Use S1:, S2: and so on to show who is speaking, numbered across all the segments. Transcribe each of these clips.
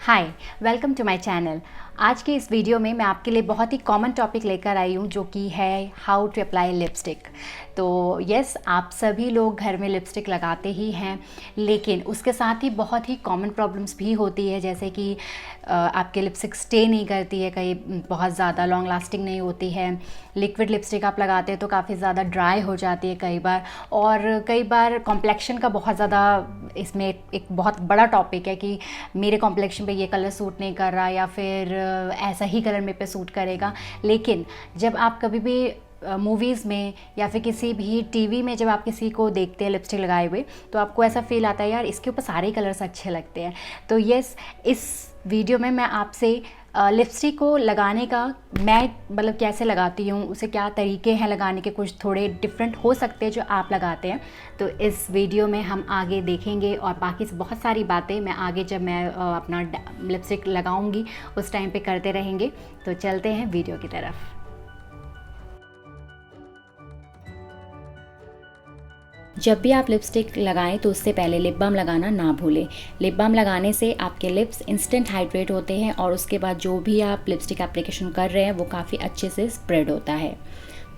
S1: Hi, welcome to my channel. आज के इस वीडियो में मैं आपके लिए बहुत ही कॉमन टॉपिक लेकर आई हूँ जो कि है हाउ टू अप्लाई लिपस्टिक। तो यस, आप सभी लोग घर में लिपस्टिक लगाते ही हैं, लेकिन उसके साथ ही बहुत ही कॉमन प्रॉब्लम्स भी होती है, जैसे कि आपके लिपस्टिक स्टे नहीं करती है, कहीं बहुत ज़्यादा लॉन्ग लास्टिंग नहीं होती है। लिक्विड लिपस्टिक आप लगाते हैं तो काफ़ी ज़्यादा ड्राई हो जाती है कई बार, और कई बार कॉम्प्लेक्शन का बहुत ज़्यादा इसमें एक बहुत बड़ा टॉपिक है कि मेरे कॉम्प्लेक्शन पे ये कलर सूट नहीं कर रहा या फिर ऐसा ही कलर मेरे पे सूट करेगा। लेकिन जब आप कभी भी मूवीज़ में या फिर किसी भी टीवी में जब आप किसी को देखते हैं लिपस्टिक लगाए हुए, तो आपको ऐसा फील आता है यार इसके ऊपर सारे कलर्स अच्छे लगते हैं। तो यस, इस वीडियो में मैं आपसे लिपस्टिक को लगाने का मैं मतलब कैसे लगाती हूँ, उसे क्या तरीके हैं लगाने के, कुछ थोड़े डिफरेंट हो सकते हैं जो आप लगाते हैं। तो इस वीडियो में हम आगे देखेंगे और बाकी बहुत सारी बातें मैं आगे जब मैं अपना लिपस्टिक लगाऊंगी उस टाइम पे करते रहेंगे। तो चलते हैं वीडियो की तरफ। जब भी आप लिपस्टिक लगाएं तो उससे पहले लिप बाम लगाना ना भूलें। लिप बाम लगाने से आपके लिप्स इंस्टेंट हाइड्रेट होते हैं और उसके बाद जो भी आप लिपस्टिक एप्लीकेशन कर रहे हैं वो काफ़ी अच्छे से स्प्रेड होता है।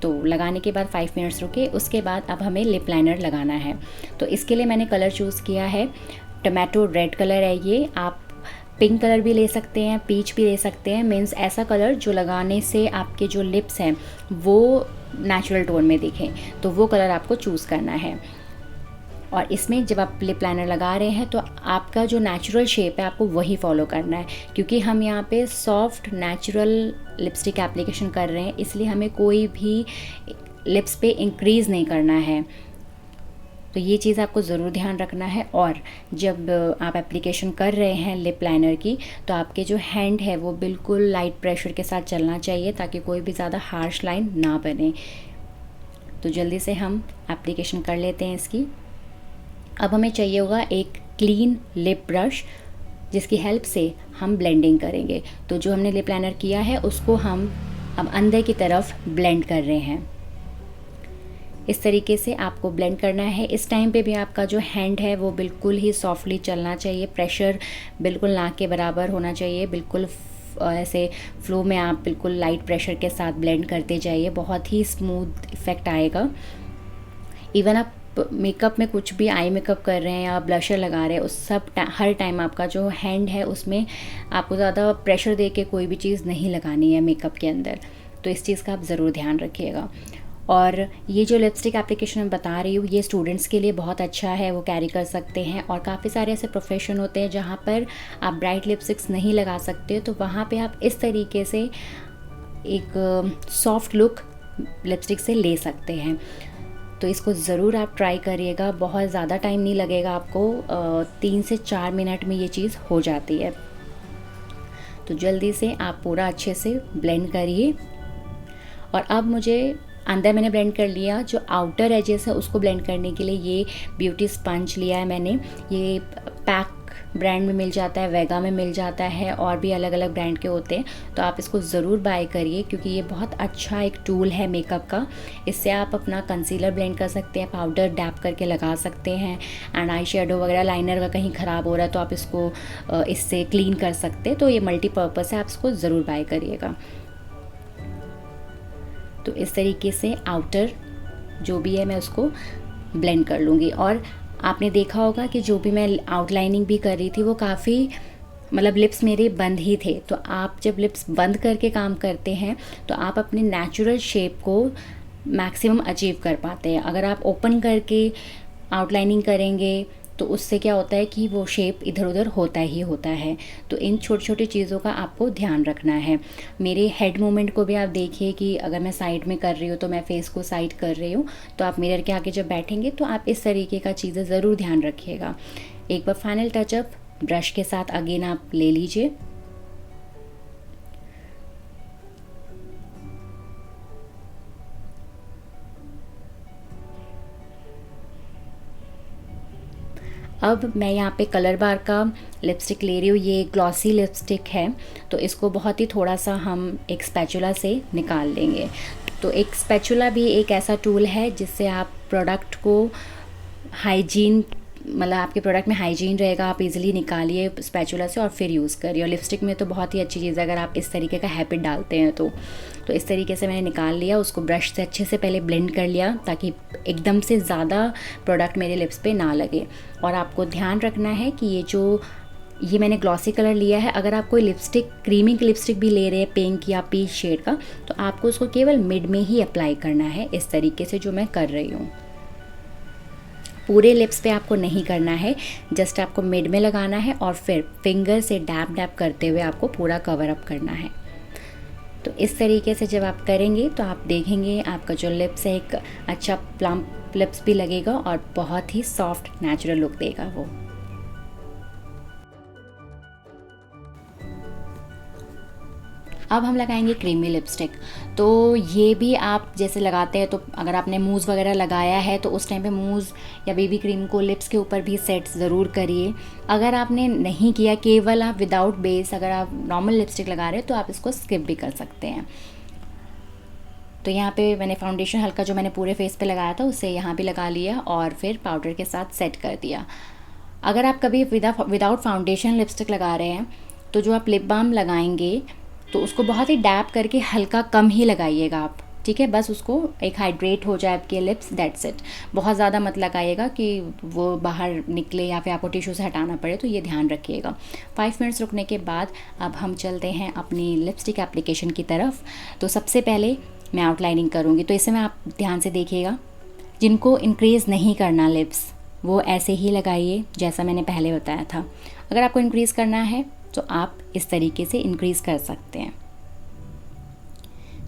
S1: तो लगाने के बाद 5 मिनट्स रुके, उसके बाद अब हमें लिप लाइनर लगाना है। तो इसके लिए मैंने कलर चूज़ किया है टोमेटो रेड कलर है ये। आप पिंक कलर भी ले सकते हैं, पीच भी ले सकते हैं, मीन्स ऐसा कलर जो लगाने से आपके जो लिप्स हैं वो नेचुरल टोन में दिखें, तो वो कलर आपको चूज़ करना है। और इसमें जब आप लिप लाइनर लगा रहे हैं तो आपका जो नेचुरल शेप है आपको वही फॉलो करना है, क्योंकि हम यहाँ पे सॉफ्ट नेचुरल लिपस्टिक एप्लीकेशन कर रहे हैं, इसलिए हमें कोई भी लिप्स पे इंक्रीज़ नहीं करना है। तो ये चीज़ आपको ज़रूर ध्यान रखना है। और जब आप एप्लीकेशन कर रहे हैं लिप लाइनर की, तो आपके जो हैंड है वो बिल्कुल लाइट प्रेशर के साथ चलना चाहिए ताकि कोई भी ज़्यादा हार्श लाइन ना बने। तो जल्दी से हम एप्लीकेशन कर लेते हैं इसकी। अब हमें चाहिए होगा एक क्लीन लिप ब्रश जिसकी हेल्प से हम ब्लेंडिंग करेंगे। तो जो हमने लिप लाइनर किया है उसको हम अब अंदर की तरफ ब्लेंड कर रहे हैं। इस तरीके से आपको ब्लेंड करना है। इस टाइम पे भी आपका जो हैंड है वो बिल्कुल ही सॉफ्टली चलना चाहिए, प्रेशर बिल्कुल नाक के बराबर होना चाहिए, बिल्कुल ऐसे फ्लो में आप बिल्कुल लाइट प्रेशर के साथ ब्लेंड करते जाइए, बहुत ही स्मूथ इफ़ेक्ट आएगा। इवन आप मेकअप में कुछ भी आई मेकअप कर रहे हैं या ब्लशर लगा रहे हैं, उस सब हर टाइम आपका जो हैंड है उसमें आपको ज़्यादा प्रेशर दे के कोई भी चीज़ नहीं लगानी है मेकअप के अंदर। तो इस चीज़ का आप ज़रूर ध्यान रखिएगा। और ये जो लिपस्टिक एप्लीकेशन मैं बता रही हूँ ये स्टूडेंट्स के लिए बहुत अच्छा है, वो कैरी कर सकते हैं। और काफ़ी सारे ऐसे प्रोफेशन होते हैं जहाँ पर आप ब्राइट लिपस्टिक्स नहीं लगा सकते, तो वहाँ पे आप इस तरीके से एक सॉफ्ट लुक लिपस्टिक से ले सकते हैं। तो इसको ज़रूर आप ट्राई करिएगा, बहुत ज़्यादा टाइम नहीं लगेगा आपको, 3 से 4 मिनट में ये चीज़ हो जाती है। तो जल्दी से आप पूरा अच्छे से ब्लेंड करिए। और अब मुझे अंदर मैंने ब्लेंड कर लिया, जो आउटर एजेस है उसको ब्लेंड करने के लिए ये ब्यूटी स्पंज लिया है मैंने। ये पैक ब्रांड में मिल जाता है, वेगा में मिल जाता है, और भी अलग अलग ब्रांड के होते हैं। तो आप इसको ज़रूर बाय करिए क्योंकि ये बहुत अच्छा एक टूल है मेकअप का। इससे आप अपना कंसीलर ब्लेंड कर सकते हैं, पाउडर डैप करके लगा सकते हैं, एंड आई शेडो वगैरह लाइनर का कहीं ख़राब हो रहा है तो आप इसको इससे क्लीन कर सकते हैं। तो ये मल्टीपर्पज़ है, आप इसको ज़रूर बाय करिएगा। तो इस तरीके से आउटर जो भी है मैं उसको ब्लेंड कर लूँगी। और आपने देखा होगा कि जो भी मैं आउटलाइनिंग भी कर रही थी वो काफ़ी मतलब लिप्स मेरे बंद ही थे। तो आप जब लिप्स बंद करके काम करते हैं तो आप अपने नेचुरल शेप को मैक्सिमम अचीव कर पाते हैं। अगर आप ओपन करके आउटलाइनिंग करेंगे तो उससे क्या होता है कि वो शेप इधर उधर होता ही होता है। तो इन छोटी छोटी चीज़ों का आपको ध्यान रखना है। मेरे हेड मूवमेंट को भी आप देखिए कि अगर मैं साइड में कर रही हूँ तो मैं फेस को साइड कर रही हूँ, तो आप मिरर के आगे जब बैठेंगे तो आप इस तरीके का चीज़ें ज़रूर ध्यान रखिएगा। एक बार फाइनल टचअप ब्रश के साथ अगेन आप ले लीजिए। अब मैं यहाँ पे कलर बार का लिपस्टिक ले रही हूँ, ये ग्लॉसी लिपस्टिक है। तो इसको बहुत ही थोड़ा सा हम एक स्पैचुला से निकाल लेंगे। तो एक स्पैचुला भी एक ऐसा टूल है जिससे आप प्रोडक्ट को हाइजीन मतलब आपके प्रोडक्ट में हाइजीन रहेगा, आप इजीली निकालिए स्पैचुला से और फिर यूज़ करिए। और लिपस्टिक में तो बहुत ही अच्छी चीज़ है अगर आप इस तरीके का हैबिट डालते हैं तो इस तरीके से मैंने निकाल लिया, उसको ब्रश से अच्छे से पहले ब्लेंड कर लिया ताकि एकदम से ज़्यादा प्रोडक्ट मेरे लिप्स पे ना लगे। और आपको ध्यान रखना है कि ये मैंने ग्लॉसी कलर लिया है। अगर आप कोई लिपस्टिक क्रीमी की लिपस्टिक भी ले रहे हैं पिंक या पीच शेड का, तो आपको उसको केवल मिड में ही अप्लाई करना है, इस तरीके से जो मैं कर रही हूँ। पूरे लिप्स पे आपको नहीं करना है, जस्ट आपको मिड में लगाना है और फिर फिंगर से डैप डैप करते हुए आपको पूरा कवर अप करना है। तो इस तरीके से जब आप करेंगे तो आप देखेंगे आपका जो लिप्स है एक अच्छा प्लम्प लिप्स भी लगेगा और बहुत ही सॉफ्ट नेचुरल लुक देगा वो। अब हम लगाएंगे क्रीमी लिपस्टिक। तो ये भी आप जैसे लगाते हैं, तो अगर आपने मूज़ वगैरह लगाया है तो उस टाइम पे मूज़ या बेबी क्रीम को लिप्स के ऊपर भी सेट ज़रूर करिए। अगर आपने नहीं किया, केवल आप विदाउट बेस अगर आप नॉर्मल लिपस्टिक लगा रहे हैं तो आप इसको स्किप भी कर सकते हैं। तो यहाँ पे मैंने फाउंडेशन हल्का जो मैंने पूरे फेस पे लगाया था उसे यहाँ पे लगा लिया और फिर पाउडर के साथ सेट कर दिया। अगर आप कभी विदाउट फाउंडेशन लिपस्टिक लगा रहे हैं तो जो आप लिप बाम लगाएंगे तो उसको बहुत ही डैप करके हल्का कम ही लगाइएगा आप, ठीक है। बस उसको एक हाइड्रेट हो जाए आपके लिप्स, दैट्स इट। बहुत ज़्यादा मत लगाइएगा कि वो बाहर निकले या फिर आपको टिश्यू से हटाना पड़े, तो ये ध्यान रखिएगा। 5 मिनट्स रुकने के बाद अब हम चलते हैं अपनी लिपस्टिक एप्लीकेशन की तरफ। तो सबसे पहले मैं आउटलाइनिंग करूँगी, तो इसे मैं आप ध्यान से देखिएगा। जिनको इंक्रीज़ नहीं करना लिप्स वो ऐसे ही लगाइए जैसा मैंने पहले बताया था। अगर आपको इंक्रीज़ करना है तो आप इस तरीके से इंक्रीज़ कर सकते हैं,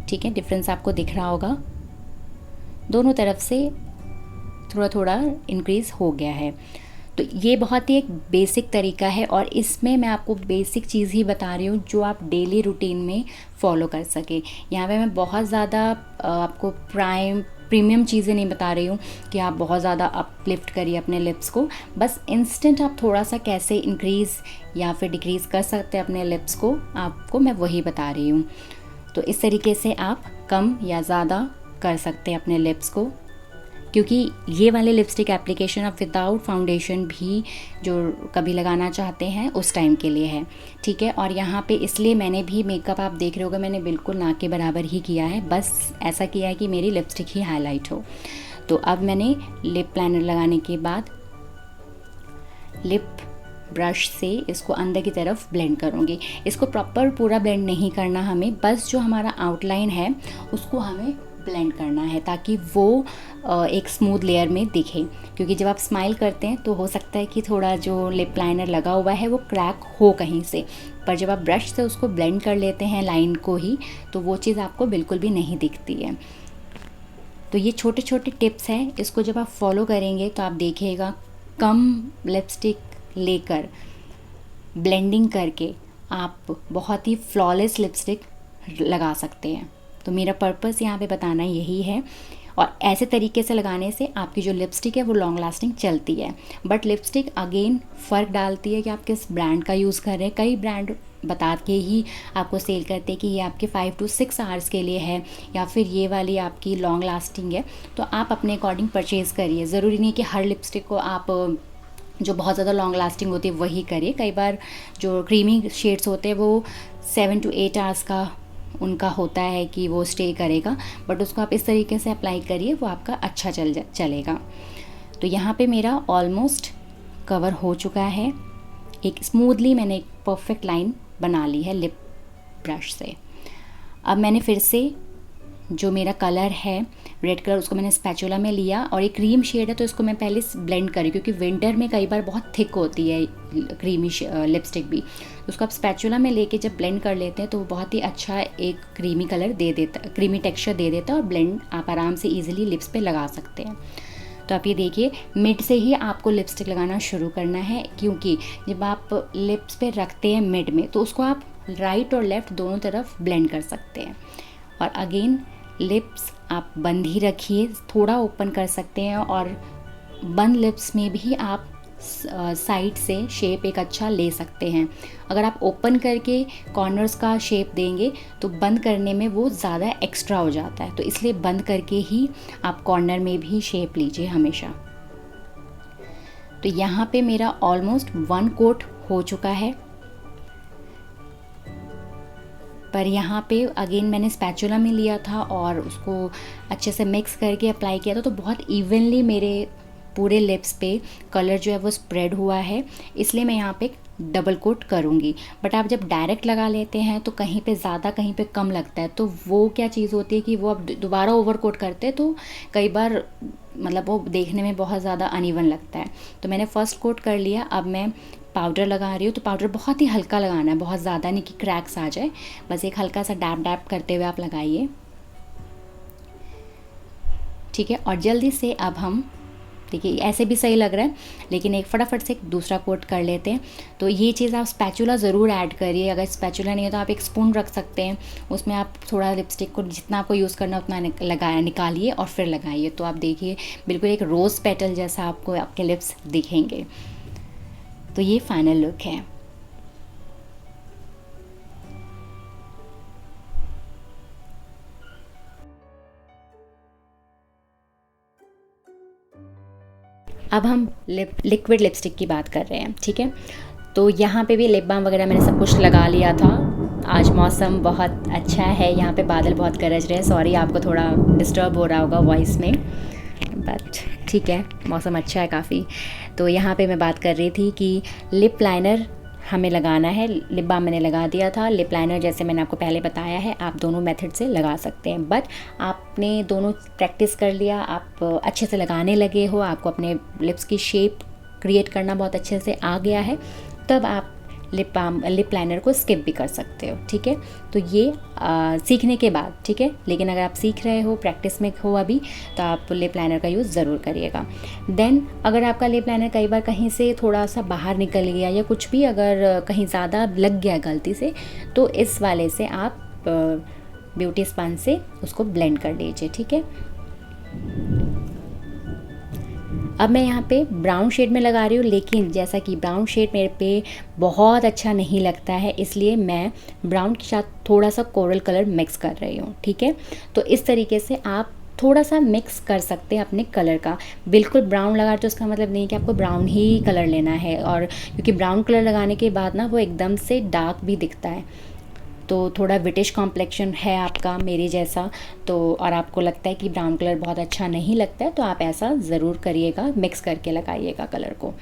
S1: ठीक है। डिफरेंस आपको दिख रहा होगा, दोनों तरफ से थोड़ा थोड़ा इंक्रीज़ हो गया है। तो ये बहुत ही एक बेसिक तरीका है और इसमें मैं आपको बेसिक चीज़ ही बता रही हूँ जो आप डेली रूटीन में फॉलो कर सके। यहाँ पे मैं बहुत ज़्यादा आपको प्रीमियम चीज़ें नहीं बता रही हूँ कि आप बहुत ज़्यादा अपलिफ्ट करिए अपने लिप्स को। बस इंस्टेंट आप थोड़ा सा कैसे इंक्रीज़ या फिर डिक्रीज़ कर सकते हैं अपने लिप्स को, आपको मैं वही बता रही हूँ। तो इस तरीके से आप कम या ज़्यादा कर सकते हैं अपने लिप्स को, क्योंकि ये वाले लिपस्टिक एप्लीकेशन आप विदाउट फाउंडेशन भी जो कभी लगाना चाहते हैं उस टाइम के लिए है, ठीक है। और यहाँ पे इसलिए मैंने भी मेकअप आप देख रहे होगे मैंने बिल्कुल ना के बराबर ही किया है, बस ऐसा किया है कि मेरी लिपस्टिक ही हाईलाइट हो। तो अब मैंने लिप प्लानर लगाने के बाद लिप ब्रश से इसको अंदर की तरफ ब्लेंड करूँगी। इसको प्रॉपर पूरा ब्लेंड नहीं करना हमें, बस जो हमारा आउटलाइन है उसको हमें ब्लेंड करना है ताकि वो एक स्मूथ लेयर में दिखे। क्योंकि जब आप स्माइल करते हैं तो हो सकता है कि थोड़ा जो लिप लाइनर लगा हुआ है वो क्रैक हो कहीं से, पर जब आप ब्रश से उसको ब्लेंड कर लेते हैं लाइन को ही, तो वो चीज़ आपको बिल्कुल भी नहीं दिखती है। तो ये छोटे छोटे टिप्स हैं, इसको जब आप फॉलो करेंगे तो आप देखिएगा कम लिपस्टिक लेकर ब्लेंडिंग करके आप बहुत ही फ्लॉलेस लिपस्टिक लगा सकते हैं। तो मेरा पर्पस यहाँ पे बताना यही है। और ऐसे तरीके से लगाने से आपकी जो लिपस्टिक है वो लॉन्ग लास्टिंग चलती है। बट लिपस्टिक अगेन फ़र्क डालती है कि आप किस ब्रांड का यूज़ कर रहे हैं। कई ब्रांड बता के ही आपको सेल करते हैं कि ये आपके 5 to 6 आवर्स के लिए है या फिर ये वाली आपकी लॉन्ग लास्टिंग है। तो आप अपने अकॉर्डिंग परचेज़ करिए। ज़रूरी नहीं कि हर लिपस्टिक को आप जो बहुत ज़्यादा लॉन्ग लास्टिंग होती है वही करिए। कई बार जो क्रीमी शेड्स होते हैं वो 7 to 8 आवर्स का उनका होता है कि वो स्टे करेगा, बट उसको आप इस तरीके से अप्लाई करिए, वो आपका अच्छा चलेगा। तो यहाँ पे मेरा ऑलमोस्ट कवर हो चुका है। एक स्मूथली मैंने एक परफेक्ट लाइन बना ली है लिप ब्रश से। अब मैंने फिर से जो मेरा कलर है रेड कलर उसको मैंने स्पैचुला में लिया और ये क्रीम शेड है तो इसको मैं पहले ब्लेंड करी, क्योंकि विंटर में कई बार बहुत थिक होती है क्रीमी लिपस्टिक भी। तो उसको आप स्पैचुला में लेके जब ब्लेंड कर लेते हैं तो वो बहुत ही अच्छा एक क्रीमी कलर दे देता, क्रीमी टेक्सचर दे देता है और ब्लेंड आप आराम से ईजिली लिप्स पे लगा सकते हैं। तो आप ये देखिए मिड से ही आपको लिपस्टिक लगाना शुरू करना है, क्योंकि जब आप लिप्स पे रखते हैं मिड में तो उसको आप राइट और लेफ़्ट दोनों तरफ ब्लेंड कर सकते हैं। और अगेन लिप्स आप बंद ही रखिए, थोड़ा ओपन कर सकते हैं और बंद लिप्स में भी आप साइड से शेप एक अच्छा ले सकते हैं। अगर आप ओपन करके कॉर्नर्स का शेप देंगे तो बंद करने में वो ज़्यादा एक्स्ट्रा हो जाता है, तो इसलिए बंद करके ही आप कॉर्नर में भी शेप लीजिए हमेशा। तो यहाँ पे मेरा ऑलमोस्ट 1 कोट हो चुका है, पर यहाँ पे अगेन मैंने स्पैचुला में लिया था और उसको अच्छे से मिक्स करके अप्लाई किया था, तो बहुत इवनली मेरे पूरे लिप्स पे कलर जो है वो स्प्रेड हुआ है, इसलिए मैं यहाँ पे डबल कोट करूँगी। बट आप जब डायरेक्ट लगा लेते हैं तो कहीं पे ज़्यादा कहीं पे कम लगता है, तो वो क्या चीज़ होती है कि वो आप दोबारा ओवर कोट करते हैं तो कई बार मतलब वो देखने में बहुत ज़्यादा अनइवन लगता है। तो मैंने फ़र्स्ट कोट कर लिया, अब मैं पाउडर लगा रही हूँ। तो पाउडर बहुत ही हल्का लगाना है, बहुत ज़्यादा नहीं कि क्रैक्स आ जाए, बस एक हल्का सा डैप डैप करते हुए आप लगाइए, ठीक है। और जल्दी से अब हम देखिए ऐसे भी सही लग रहा है, लेकिन एक फटाफट से दूसरा कोट कर लेते हैं। तो ये चीज़ आप स्पैचुला ज़रूर ऐड करिए, अगर स्पैचुला नहीं है तो आप एक स्पून रख सकते हैं, उसमें आप थोड़ा लिपस्टिक को जितना आपको यूज़ करना उतना निकालिए और फिर लगाइए। तो आप देखिए बिल्कुल एक रोज़ पेटल जैसा आपको आपके लिप्स दिखेंगे। तो ये फाइनल लुक है। अब हम लिक्विड लिपस्टिक की बात कर रहे हैं, ठीक है। तो यहाँ पे भी लिप बाम वगैरह मैंने सब कुछ लगा लिया था। आज मौसम बहुत अच्छा है, यहाँ पे बादल बहुत गरज रहे हैं। सॉरी आपको थोड़ा डिस्टर्ब हो रहा होगा वॉइस में, बट ठीक है, मौसम अच्छा है काफ़ी। तो यहाँ पे मैं बात कर रही थी कि लिप लाइनर हमें लगाना है। लिप बाम मैंने लगा दिया था, लिप लाइनर जैसे मैंने आपको पहले बताया है आप दोनों मेथड से लगा सकते हैं, बट आपने दोनों प्रैक्टिस कर लिया, आप अच्छे से लगाने लगे हो, आपको अपने लिप्स की शेप क्रिएट करना बहुत अच्छे से आ गया है, तब आप लिप लाइनर को स्किप भी कर सकते हो, ठीक है। तो ये सीखने के बाद, ठीक है। लेकिन अगर आप सीख रहे हो, प्रैक्टिस में हो अभी, तो आप लिप लाइनर का यूज़ ज़रूर करिएगा। देन अगर आपका लिप लाइनर कई बार कहीं से थोड़ा सा बाहर निकल गया या कुछ भी अगर कहीं ज़्यादा लग गया गलती से, तो इस वाले से आप ब्यूटी स्पंज से उसको ब्लेंड कर लीजिए, ठीक है। अब मैं यहाँ पे ब्राउन शेड में लगा रही हूँ, लेकिन जैसा कि ब्राउन शेड मेरे पे बहुत अच्छा नहीं लगता है, इसलिए मैं ब्राउन के साथ थोड़ा सा कोरल कलर मिक्स कर रही हूँ, ठीक है। तो इस तरीके से आप थोड़ा सा मिक्स कर सकते हैं अपने कलर का। बिल्कुल ब्राउन लगा तो उसका मतलब नहीं कि आपको ब्राउन ही कलर लेना है, और क्योंकि ब्राउन कलर लगाने के बाद ना वो एकदम से डार्क भी दिखता है। तो थोड़ा ब्रिटिश कॉम्प्लेक्शन है आपका मेरे जैसा, तो और आपको लगता है कि ब्राउन कलर बहुत अच्छा नहीं लगता है, तो आप ऐसा ज़रूर करिएगा, मिक्स करके लगाइएगा कलर को।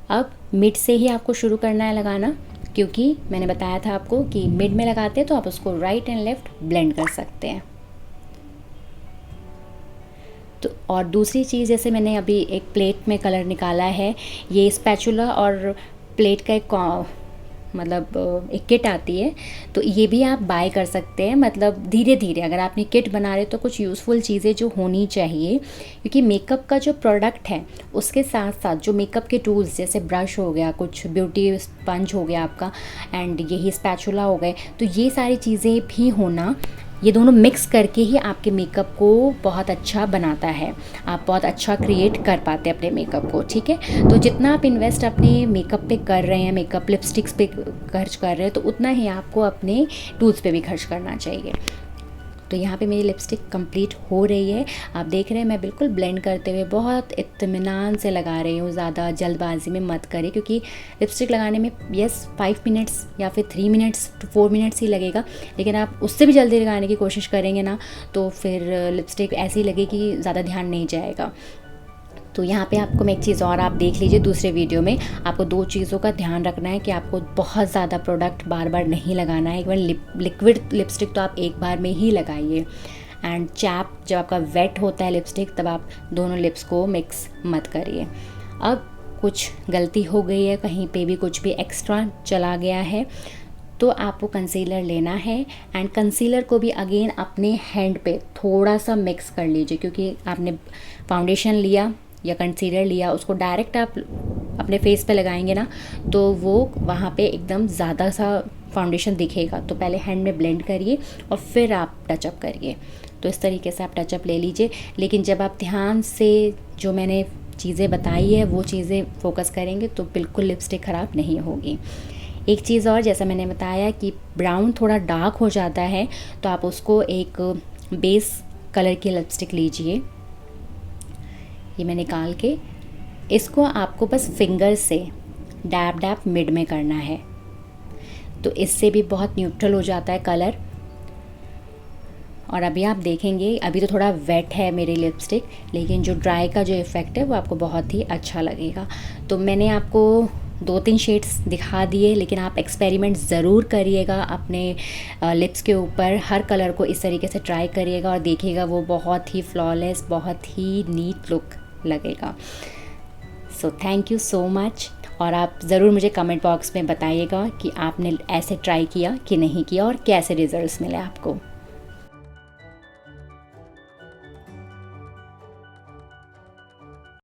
S1: अब मिड से ही आपको शुरू करना है लगाना, क्योंकि मैंने बताया था आपको कि मिड में लगाते हैं तो आप उसको राइट एंड लेफ़्ट ब्लेंड कर सकते हैं। तो और दूसरी चीज़, जैसे मैंने अभी एक प्लेट में कलर निकाला है, ये स्पैचुला और प्लेट का एक मतलब एक किट आती है, तो ये भी आप बाय कर सकते हैं। मतलब धीरे धीरे अगर आपने किट बना रहे तो कुछ यूज़फुल चीज़ें जो होनी चाहिए, क्योंकि मेकअप का जो प्रोडक्ट है उसके साथ साथ जो मेकअप के टूल्स जैसे ब्रश हो गया, कुछ ब्यूटी स्पंज हो गया आपका, एंड यही स्पैचुला हो गए, तो ये सारी चीज़ें भी होना, ये दोनों मिक्स करके ही आपके मेकअप को बहुत अच्छा बनाता है, आप बहुत अच्छा क्रिएट कर पाते हैं अपने मेकअप को, ठीक है। तो जितना आप इन्वेस्ट अपने मेकअप पे कर रहे हैं, मेकअप लिपस्टिक्स पे खर्च कर रहे हैं, तो उतना ही आपको अपने टूल्स पे भी खर्च करना चाहिए। तो यहाँ पे मेरी लिपस्टिक कंप्लीट हो रही है, आप देख रहे हैं मैं बिल्कुल ब्लेंड करते हुए बहुत इत्मीनान से लगा रही हूँ, ज़्यादा जल्दबाजी में मत करें, क्योंकि लिपस्टिक लगाने में 5 मिनट्स या फिर 3 मिनट्स to 4 मिनट्स ही लगेगा, लेकिन आप उससे भी जल्दी लगाने की कोशिश करेंगे ना, तो फिर लिपस्टिक ऐसी लगेगी कि ज़्यादा ध्यान नहीं जाएगा। तो यहाँ पे आपको मैं एक चीज़ और, आप देख लीजिए दूसरे वीडियो में, आपको 2 चीज़ों का ध्यान रखना है कि आपको बहुत ज़्यादा प्रोडक्ट बार बार नहीं लगाना है। एक बार लिक्विड लिपस्टिक तो आप एक बार में ही लगाइए, एंड चैप जब आपका वेट होता है लिपस्टिक, तब आप दोनों लिप्स को मिक्स मत करिए। अब कुछ गलती हो गई है, कहीं पे भी कुछ भी एक्स्ट्रा चला गया है, तो आपको कंसीलर लेना है, एंड कंसीलर को भी अगेन अपने हैंड पे थोड़ा सा मिक्स कर लीजिए, क्योंकि आपने फाउंडेशन लिया या कंसीलर लिया, उसको डायरेक्ट आप अपने फेस पे लगाएंगे ना, तो वो वहाँ पे एकदम ज़्यादा सा फाउंडेशन दिखेगा। तो पहले हैंड में ब्लेंड करिए और फिर आप टचअप करिए। तो इस तरीके से आप टचअप ले लीजिए, लेकिन जब आप ध्यान से जो मैंने चीज़ें बताई है वो चीज़ें फोकस करेंगे तो बिल्कुल लिपस्टिक ख़राब नहीं होगी। एक चीज़ और, जैसा मैंने बताया कि ब्राउन थोड़ा डार्क हो जाता है, तो आप उसको एक बेस कलर की लिपस्टिक लीजिए, ये मैं निकाल के, इसको आपको बस फिंगर से डैब डैब मिड में करना है, तो इससे भी बहुत न्यूट्रल हो जाता है कलर। और अभी आप देखेंगे, अभी तो थोड़ा वेट है मेरी लिपस्टिक, लेकिन जो ड्राई का जो इफ़ेक्ट है वो आपको बहुत ही अच्छा लगेगा। तो मैंने आपको 2-3 शेड्स दिखा दिए, लेकिन आप एक्सपेरिमेंट ज़रूर करिएगा अपने लिप्स के ऊपर। हर कलर को इस तरीके से ट्राई करिएगा और देखिएगा वो बहुत ही फ्लॉलेस, बहुत ही नीट लुक लगेगा। So thank you so much. और आप ज़रूर मुझे कमेंट बॉक्स में बताइएगा कि आपने ऐसे ट्राई किया कि नहीं किया और कैसे रिज़ल्ट्स मिले आपको।